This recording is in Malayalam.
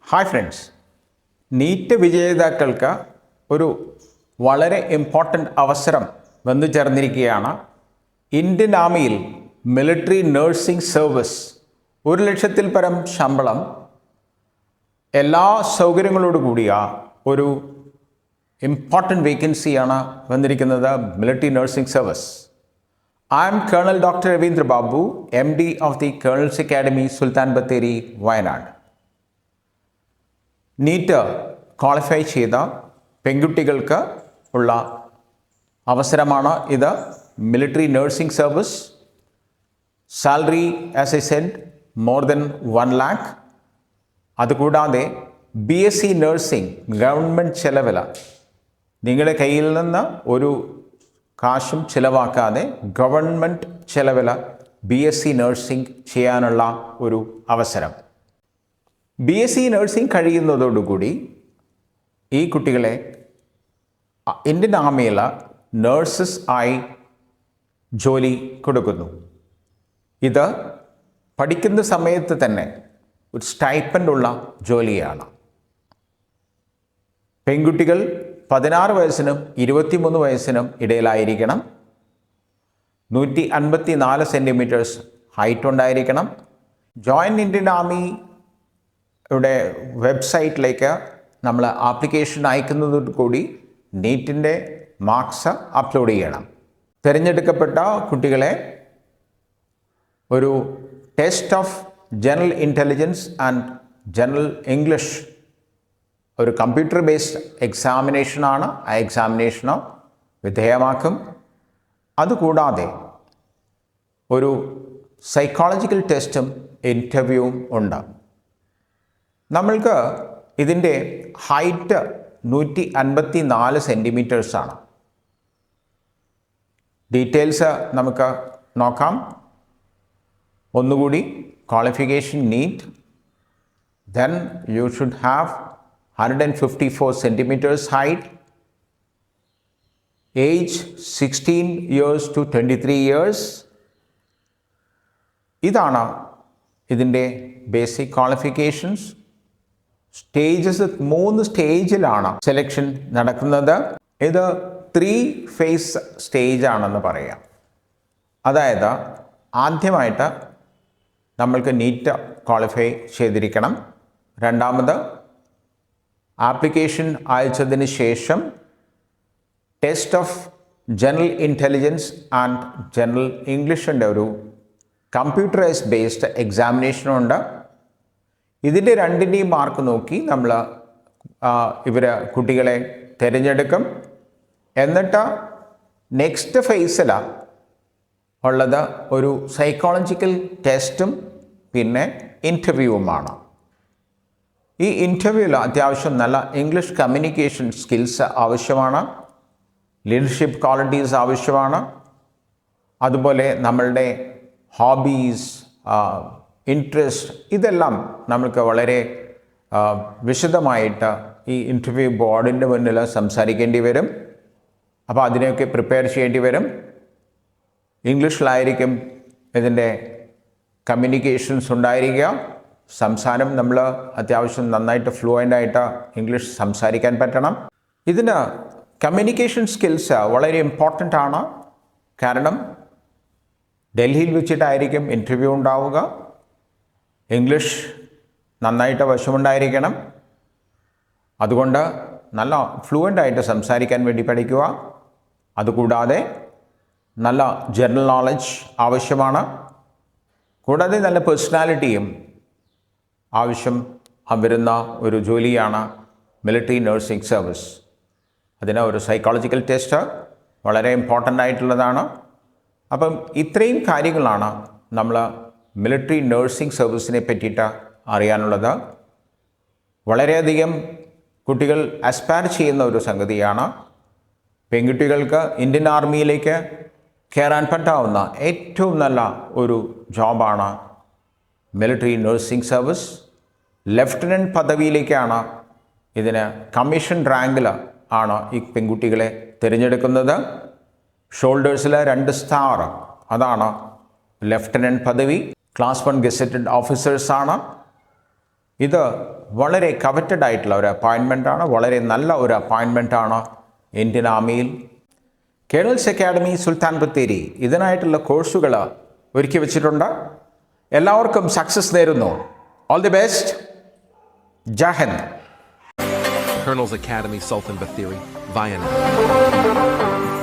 ഹായ് ഫ്രണ്ട്സ്, നീറ്റ് വിജയിതാക്കൾക്ക് ഒരു വളരെ ഇമ്പോർട്ടൻ്റ് അവസരം വന്നു ചേർന്നിരിക്കുകയാണ്. ഇന്ത്യൻ ആർമിയിൽ മിലിറ്ററി നഴ്സിംഗ് സർവീസ് 1,00,000-ൽ പരം ശമ്പളം, എല്ലാ സൗകര്യങ്ങളോടു കൂടിയ ഒരു ഇമ്പോർട്ടൻ്റ് വേക്കൻസിയാണ് വന്നിരിക്കുന്നത്. Military nursing service. I am Colonel Dr. Ravindra Babu, MD of the Colonel's Academy, Sultan Bathery, Wayanad. NEET qualify ചെയ്ത പെൺകുട്ടികൾക്ക് ഉള്ള അവസരമാണ് ഇത്. Military nursing service. Salary, as I said, more than 1 lakh. അതുകൂടാതെ BSc നഴ്സിംഗ് ഗവൺമെൻറ് ചെലവിൽ നിങ്ങളുടെ കയ്യിൽ നിന്ന് ഒരു കാശും ചിലവാക്കാതെ ഗവൺമെൻറ് ചെലവിൽ BSc നഴ്സിംഗ് ചെയ്യാനുള്ള ഒരു അവസരം. BSc നഴ്സിംഗ് കഴിയുന്നതോടുകൂടി ഈ കുട്ടികളെ ഇന്ത്യൻ ആർമിയിൽ നഴ്സസ് ആയി ജോലി കൊടുക്കുന്നു. ഇത് പഠിക്കുന്ന സമയത്ത് തന്നെ ഒരു സ്റ്റൈപ്പൻഡുള്ള ജോലിയാണ്. പെൺകുട്ടികൾ 16 വയസ്സിനും 23 വയസ്സിനും ഇടയിലായിരിക്കണം. 154 സെൻറ്റിമീറ്റേഴ്സ് ഹൈറ്റ് ഉണ്ടായിരിക്കണം. ജോയിൻ ഇന്ത്യൻ ആർമിയുടെ വെബ്സൈറ്റിലേക്ക് നമ്മൾ ആപ്ലിക്കേഷൻ അയക്കുന്നതോടുകൂടി നീറ്റിൻ്റെ മാർക്സ് അപ്ലോഡ് ചെയ്യണം. തിരഞ്ഞെടുക്കപ്പെട്ട കുട്ടികളെ ഒരു test of general intelligence and general English, ഒരു കമ്പ്യൂട്ടർ ബേസ്ഡ് എക്സാമിനേഷനാണ്. ആ എക്സാമിനേഷന് വിധേയമാക്കും. അതുകൂടാതെ ഒരു സൈക്കോളജിക്കൽ ടെസ്റ്റും ഇൻ്റർവ്യൂവും ഉണ്ട്. നമ്മൾക്ക് ഇതിൻ്റെ ഹൈറ്റ് 154 സെൻറ്റിമീറ്റേഴ്സാണ്. ഡീറ്റെയിൽസ് നമുക്ക് നോക്കാം. ഒന്നുകൂടി, qualification NEET, then you should have 154 centimeters height, age 16 years to 23 years. ഇതാണ് ഇതിൻ്റെ ബേസിക് ക്വാളിഫിക്കേഷൻസ്. സ്റ്റേജസ് 3 സ്റ്റേജിലാണ് സെലക്ഷൻ നടക്കുന്നത്. ഇത് 3 phase സ്റ്റേജാണെന്ന് പറയാം. അതായത് ആദ്യമായിട്ട് നമ്മൾക്ക് നീറ്റ് ക്വാളിഫൈ ചെയ്തിരിക്കണം. രണ്ടാമത് ആപ്ലിക്കേഷൻ അയച്ചതിന് ശേഷം test of general intelligence and general ഇംഗ്ലീഷിൻ്റെ ഒരു കമ്പ്യൂട്ടറൈസ്ഡ് ബേസ്ഡ് എക്സാമിനേഷനുണ്ട്. ഇതിൻ്റെ രണ്ടിൻ്റെയും മാർക്ക് നോക്കി നമ്മൾ കുട്ടികളെ തിരഞ്ഞെടുക്കും. എന്നിട്ട് നെക്സ്റ്റ് ഫേസിൽ ഉള്ളത് ഒരു സൈക്കോളജിക്കൽ ടെസ്റ്റും പിന്നെ ഇൻ്റർവ്യൂവുമാണ്. ഈ ഇൻ്റർവ്യൂവിൽ അത്യാവശ്യം നല്ല ഇംഗ്ലീഷ് കമ്മ്യൂണിക്കേഷൻ സ്കിൽസ് ആവശ്യമാണ്. ലീഡർഷിപ്പ് ക്വാളിറ്റീസ് ആവശ്യമാണ്. അതുപോലെ നമ്മളുടെ ഹോബീസ്, ഇൻട്രസ്റ്റ്, ഇതെല്ലാം നമുക്ക് വളരെ വിശദമായിട്ട് ഈ ഇൻ്റർവ്യൂ ബോർഡിൻ്റെ മുന്നിൽ സംസാരിക്കേണ്ടി വരും. അപ്പോൾ അതിനെയൊക്കെ പ്രിപ്പയർ ചെയ്യേണ്ടി വരും. ഇംഗ്ലീഷിലായിരിക്കും ഇതിൻ്റെ കമ്മ്യൂണിക്കേഷൻസ് ഉണ്ടായിരിക്കുക. സംസാരം നമ്മൾ അത്യാവശ്യം നന്നായിട്ട് ഫ്ലുവൻ്റായിട്ട് ഇംഗ്ലീഷ് സംസാരിക്കാൻ പറ്റണം. ഇതിന് കമ്മ്യൂണിക്കേഷൻ സ്കിൽസ് വളരെ ഇമ്പോർട്ടൻ്റ് ആണ്. കാരണം ഡൽഹിയിൽ വെച്ചിട്ടായിരിക്കും ഇൻ്റർവ്യൂ ഉണ്ടാവുക. ഇംഗ്ലീഷ് നന്നായിട്ട് വശമുണ്ടായിരിക്കണം. അതുകൊണ്ട് നല്ല ഫ്ലുവൻ്റായിട്ട് സംസാരിക്കാൻ വേണ്ടി പഠിക്കുക. അതുകൂടാതെ നല്ല ജനറൽ നോളജ് ആവശ്യമാണ്. കൂടാതെ നല്ല പേഴ്സണാലിറ്റിയും ആവശ്യം വരുന്ന ഒരു ജോലിയാണ് മിലിറ്ററി നഴ്സിംഗ് സർവീസ്. അതിന് ഒരു സൈക്കോളജിക്കൽ ടെസ്റ്റ് വളരെ ഇമ്പോർട്ടൻ്റ് ആയിട്ടുള്ളതാണ്. അപ്പം ഇത്രയും കാര്യങ്ങളാണ് നമ്മൾ മിലിറ്ററി നഴ്സിംഗ് സർവീസിനെ പറ്റിയിട്ട് അറിയാനുള്ളത്. വളരെയധികം കുട്ടികൾ അസ്പയർ ചെയ്യുന്ന ഒരു സംഗതിയാണ്. പെൺകുട്ടികൾക്ക് ഇന്ത്യൻ ആർമിയിലേക്ക് കയറാൻ പറ്റാവുന്ന ഏറ്റവും നല്ല ഒരു ജോബാണ് മിലിറ്ററി നഴ്സിംഗ് സർവീസ്. ലെഫ്റ്റനൻറ്റ് പദവിയിലേക്കാണ് ഇതിന് കമ്മീഷൻ റാങ്കിൽ ആണ് ഈ പെൺകുട്ടികളെ തിരഞ്ഞെടുക്കുന്നത്. ഷോൾഡേഴ്സിൽ 2 സ്റ്റാർ, അതാണ് ലെഫ്റ്റനൻറ്റ് പദവി. ക്ലാസ് 1 ഗസറ്റഡ് ഓഫീസേഴ്സാണ്. ഇത് വളരെ കവറ്റഡ് ആയിട്ടുള്ള ഒരു അപ്പോയിൻമെൻ്റാണ്, വളരെ നല്ല ഒരു അപ്പോയിൻമെൻ്റാണ് ഇന്ത്യൻ ആർമിയിൽ. കേണൽസ് അക്കാഡമി സുൽത്താൻ ബത്തേരി ഇതിനായിട്ടുള്ള കോഴ്സുകൾ ഒരുക്കി വെച്ചിട്ടുണ്ട്. എല്ലാവർക്കും സക്സസ് നേരുന്നു. All the best. ജയ് Colonel's Academy, Sultan Bathery, Vietnam.